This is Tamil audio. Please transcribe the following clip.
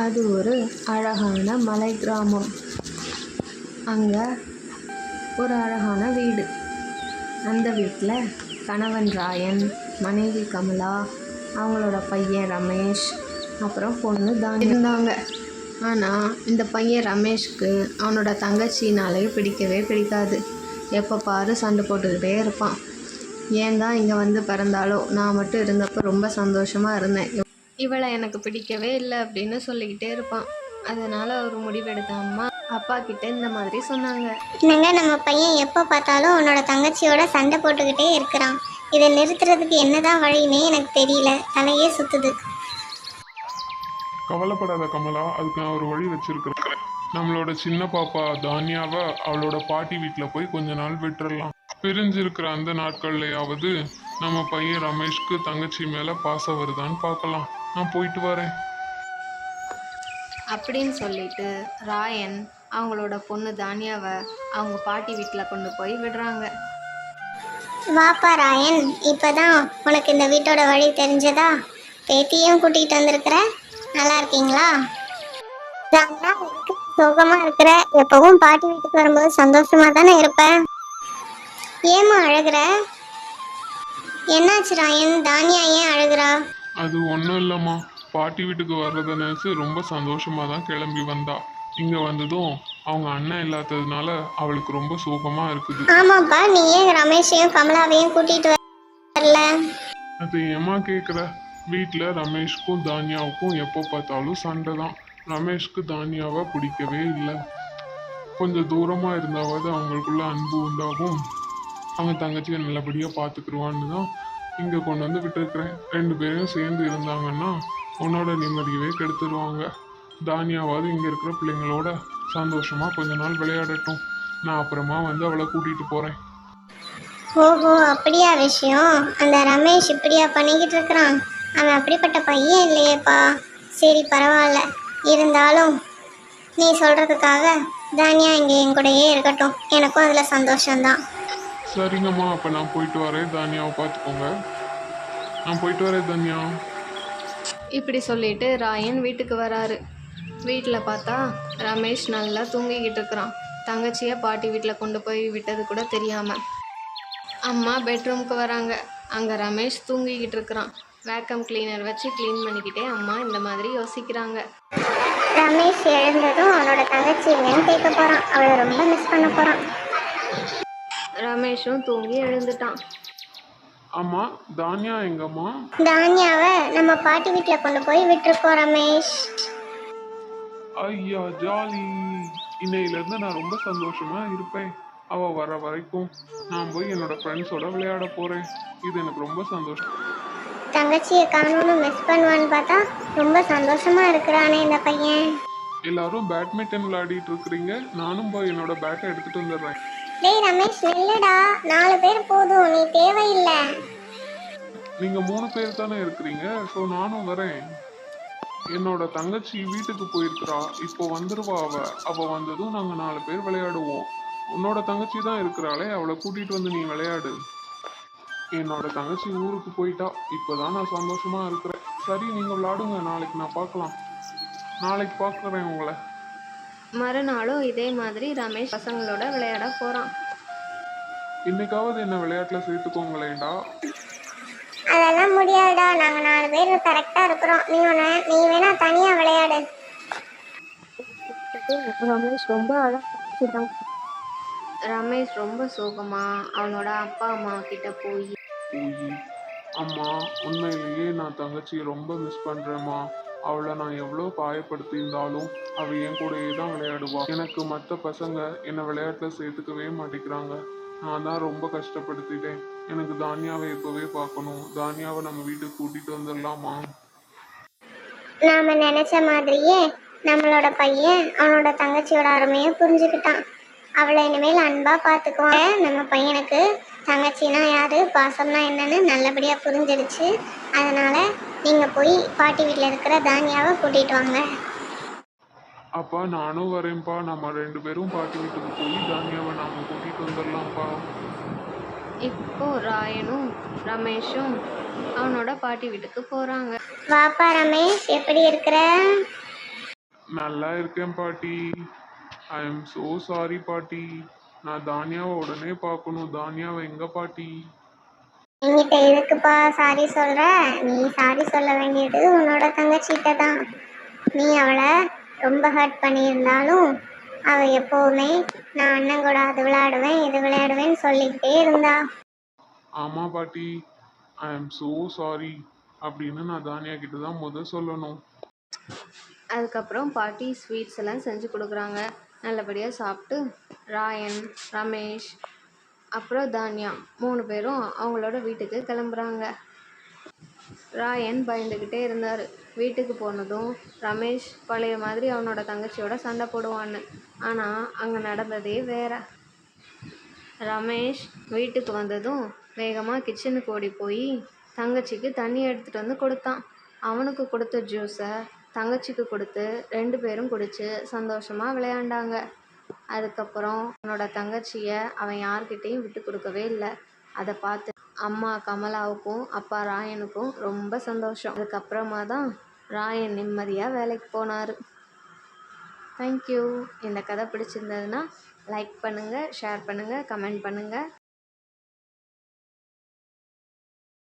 அது ஒரு அழகான மலை கிராமம். அங்கே ஒரு அழகான வீடு. அந்த வீட்டில் கணவன் ராயன், மனைவி கமலா, அவங்களோட பையன் ரமேஷ், அப்புறம் பொண்ணு தான் இருந்தாங்க. ஆனால் இந்த பையன் ரமேஷ்க்கு அவனோட தங்கச்சினாலே பிடிக்கவே பிடிக்காது. எப்போ பாரு சண்டை போட்டுக்கிட்டே இருப்பான். ஏன் தான் இங்கே வந்து பிறந்தாலோ, நான் மட்டும் இருந்தப்போ ரொம்ப சந்தோஷமாக இருந்தேன், இவளை எனக்கு பிடிக்கவே இல்லை அப்படின்னு சொல்லிக்கிட்டே இருப்பான். அதனால் ஒரு முடிவெடுத்த அம்மா அப்பா கிட்ட இந்த மாதிரி சொன்னாங்க. என்னங்க, நம்ம பையன் எப்போ பார்த்தாலும் உன்னோட தங்கச்சியோட சண்டை போட்டுக்கிட்டே இருக்கிறான். இதை நிறுத்துறதுக்கு என்னதான் வழின்னே எனக்கு தெரியல, தலையே சுத்துது. கவலைப்படாத கமலா, அதுக்கு நான் ஒரு வழி வச்சிருக்கிறேன். நம்மளோட சின்ன பாப்பா தானியாவை அவளோட பாட்டி வீட்டில் போய் கொஞ்ச நாள் விட்டுறலாம். பிரிஞ்சிருக்கிற அந்த நாட்கள்லையாவது நம்ம பையன் ரமேஷ்க்கு தங்கச்சி மேலே பாசம் வருதான்னு பார்க்கலாம். நான் போயிட்டு வரேன் அப்படின்னு சொல்லிட்டு ராயன் அவங்களோட பொண்ணு தானியாவை அவங்க பாட்டி வீட்டில் கொண்டு போய் விடுறாங்க. வாப்பா ராயன், இப்போதான் உனக்கு இந்த வீட்டோட வழி தெரிஞ்சதா? பேத்தியும் கூட்டிகிட்டு வந்திருக்கிற. நல்லா இருக்கீங்களா? சோகமா இருக்கிற. எப்பவும் பாட்டி வீட்டுக்கு வரும்போது சந்தோஷமா தானே இருப்பேன். ஏமா அழுகிற? என்னாச்சு ராயன்? தானியா ஏன் அழுகிறா? அது ஒன்றும் இல்லைம்மா, பாட்டி வீட்டுக்கு வர்றதை நினைச்சு ரொம்ப சந்தோஷமாக தான் கிளம்பி வந்தா. இங்கே வந்ததும் அவங்க அண்ணன் இல்லாததுனால அவளுக்கு ரொம்ப சோகமாக இருக்குது. ஆமாப்பா, நீ ஏன் ரமேஷையும் கமலாவையும் கூட்டிட்டு வரல? அது ஏமா கேட்குற? வீட்டில் ரமேஷ்க்கும் தானியாவுக்கும் எப்போ பார்த்தாலும் சண்டை தான். ரமேஷ்க்கு தானியாவை பிடிக்கவே இல்லை. கொஞ்சம் தூரமாக இருந்தாவது அவங்களுக்குள்ள அன்பு உண்டாகும், அவன் தங்கச்சியை நல்லபடியாக பார்த்துக்குருவான்னு தான் இங்கே கொண்டு வந்து விட்டுருக்குறேன். 2 பேரும் சேர்ந்து இருந்தாங்கன்னா உன்னோட நிம்மதியவே கெடுத்துருவாங்க. தானியாவது இங்கே இருக்கிற பிள்ளைங்களோட சந்தோஷமாக கொஞ்ச நாள் விளையாடட்டும். நான் அப்புறமா வந்து அவளை கூட்டிகிட்டு போகிறேன். ஓஹோ, அப்படியா விஷயம்? அந்த ரமேஷ் இப்படியா பண்ணிக்கிட்டு இருக்கிறான்? அவன் அப்படிப்பட்ட பையன் இல்லையேப்பா. சரி, பரவாயில்ல. இருந்தாலும் நீ சொல்கிறதுக்காக தானியா இங்கே என் கூடயே இருக்கட்டும். எனக்கும் அதில் சந்தோஷம்தான். சரிங்கம்மா, அப்போ நான் போயிட்டு வரேன். தானியாவை பார்த்துக்கோங்க. நான் போயிட்டு வரேன் தானியா. இப்படி சொல்லிட்டு ராயன் வீட்டுக்கு வராரு. வீட்டில் பார்த்தா ரமேஷ் நல்லா தூங்கிக்கிட்டு இருக்கிறான். தங்கச்சியை பாட்டி வீட்டில் கொண்டு போய் விட்டது கூட தெரியாமல். அம்மா பெட்ரூமுக்கு வராங்க. அங்கே ரமேஷ் தூங்கிக்கிட்டு இருக்கிறான். வேக்கம் கிளீனர் வச்சு க்ளீன் பண்ணிக்கிட்டே அம்மா இந்த மாதிரி யோசிக்கிறாங்க. ரமேஷ் எழுந்ததும் அவனோட தங்கச்சி எங்கன்னு கேட்க போகிறான். அவளை ரொம்ப மிஸ் பண்ண போகிறான். ரமேஷும் தூங்கி எழுந்துட்டான். அம்மா, தானியா எங்கம்மா? தானியாவை நம்ம பாட்டி வீட்டில் கொண்டு போய் விட்டுருக்கோம் ரமேஷ். ஐயா ஜாலி! இன்னையிலேருந்து நான் ரொம்ப சந்தோஷமா இருப்பேன். அவள் வர வரைக்கும் நான் போய் என்னோட ஃப்ரெண்ட்ஸோட விளையாட போகிறேன். இது எனக்கு ரொம்ப சந்தோஷம். தங்கச்சியை காணோன்னு மிஸ் பண்ணுவான்னு பார்த்தா ரொம்ப சந்தோஷமா இருக்கிறானே இந்த பையன். எல்லாரும் பேட்மிண்டன் விளையாடிட்டு இருக்கிறீங்க, நானும் போய் என்னோட பேட்டை எடுத்துட்டு வந்துடுறேன். டேய் ரமேஷ், நில்லுடா. 4 பேர் போதும், நீ தேவையில்லை. நீங்க 3 பேர் தானே இருக்கிறீங்க, ஸோ நானும் வரேன். என்னோட தங்கச்சி வீட்டுக்கு போயிருக்கிறா, இப்போ வந்துருவா. அவ வந்ததும் நாங்க 4 பேர் விளையாடுவோம். உன்னோட தங்கச்சி தான் இருக்கிறாளே, அவளை கூட்டிட்டு வந்து நீ விளையாடு. என்னோட தங்கச்சி ஊருக்கு போயிட்டா. இப்போதான் நான் சந்தோஷமா இருக்கிறேன். சரி, நீங்க விளையாடுங்க. நாளைக்கு நான் பார்க்கலாம். நாளைக்கு பார்க்குறேன் உங்களை. மறுநாளும் இதே மாதிரி ரமேஷ் பசங்களோட விளையாட போகிறான். இன்னைக்காவது என்ன விளையாட்டுல சேர்த்துக்கோங்களேண்டா. அதெல்லாம் முடியாதுடா. நாங்க 4 பேர் கரெக்டா இருக்கிறோம். நீ வேணா தனியா விளையாடு. ரமேஷ் ரொம்ப அழகாக ரமேஷ் ரொம்ப சோகமா அவனோட அப்பா அம்மா கிட்ட போய், அம்மா, உண்மையிலேயே நான் தங்கச்சியை ரொம்ப மிஸ் பண்றேம்மா. அவளை நான் எவ்வளோ காயப்படுத்தியிருந்தாலும் அவள் என் கூடயே தான் விளையாடுவா. எனக்கு மற்ற பசங்க என்னை விளையாட்டுல சேர்த்துக்கவே மாட்டேங்கிறாங்க. நான் தான் ரொம்ப கஷ்டப்படுத்திட்டேன். எனக்கு தானியாவை எப்பவே பார்க்கணும். தானியாவை நம்ம வீட்டுக்கு கூட்டிட்டு வந்துடலாமா? நாம நினைச்ச மாதிரியே நம்மளோட பையன் அவனோட தங்கச்சியோட அருமையை புரிஞ்சுக்கிட்டான். அவளை இனிமேல் அன்பா பார்த்துக்குவான். நம்ம பையனுக்கு தங்கச்சினா யாரு, பாசம்னா என்னன்னு நல்லபடியா புரிஞ்சிடுச்சு. அதனால நீங்க போய் பாட்டி வீட்டில் இருக்கிற தானியாவை கூட்டிட்டு வாங்க. அப்பா, நானும் வரேன்ப்பா. நம்ம 2 பேரும் பாட்டி வீட்டுக்கு போய் தானியாவை நாம கூட்டிட்டு வந்துடலாம்ப்பா. இப்போ ராயனும் ரமேஷும் அவனோட பாட்டி வீட்டுக்கு போகிறாங்க. வாப்பா ரமேஷ், எப்படி இருக்கிற? நல்லா இருக்கேன் பாட்டி. ஐ எம் ஸோ சாரி பாட்டி. நான் தானியாவை உடனே பார்க்கணும். தானியாவை எங்க பாட்டி? என்கிட்ட எதுக்குப்பா சாரி சொல்ற? நீ சாரி சொல்ல வேண்டியது உன்னோட தங்கச்சிட்ட தான். நீ அவளை ரொம்ப ஹர்ட் பண்ணியிருந்தாலும் அவ எப்பவுமே நான் அண்ணன் கூட அது விளையாடுவேன் இது விளையாடுவேன்னு சொல்லிக்கிட்டே இருந்தா. ஆமா பாட்டி, ஐ எம் ஸோ சாரி அப்படின்னு நான் தானியா கிட்ட தான் சொல்லணும். அதுக்கப்புறம் பாட்டி ஸ்வீட்ஸ் எல்லாம் செஞ்சு கொடுக்குறாங்க. நல்லபடியாக சாப்பிட்டு ராயன், ரமேஷ், அப்புறம் தானியா 3 பேரும் அவங்களோட வீட்டுக்கு கிளம்புறாங்க. ராயன் பயந்துக்கிட்டே இருந்தார். வீட்டுக்கு போனதும் ரமேஷ் பழைய மாதிரி அவனோட தங்கச்சியோட சண்டை போடுவான்னு. ஆனால் அங்கே நடந்ததே வேற. ரமேஷ் வீட்டுக்கு வந்ததும் வேகமாக கிச்சனுக்கு ஓடி போய் தங்கச்சிக்கு தண்ணி எடுத்துகிட்டு வந்து கொடுத்தான். அவனுக்கு கொடுத்த ஜூஸை தங்கச்சிக்கு கொடுத்து 2 பேரும் குடித்து சந்தோஷமாக விளையாண்டாங்க. அதுக்கப்புறம் அவனோட தங்கச்சியை அவன் யார்கிட்டையும் விட்டு கொடுக்கவே இல்லை. அதை பார்த்து அம்மா கமலாவுக்கும் அப்பா ராயனுக்கும் ரொம்ப சந்தோஷம். அதுக்கப்புறமா தான் ராயன் நிம்மதியாக வேலைக்கு போனார். தேங்க்யூ. இந்த கதை பிடிச்சிருந்ததுன்னா லைக் பண்ணுங்கள், ஷேர் பண்ணுங்கள், கமெண்ட் பண்ணுங்கள்.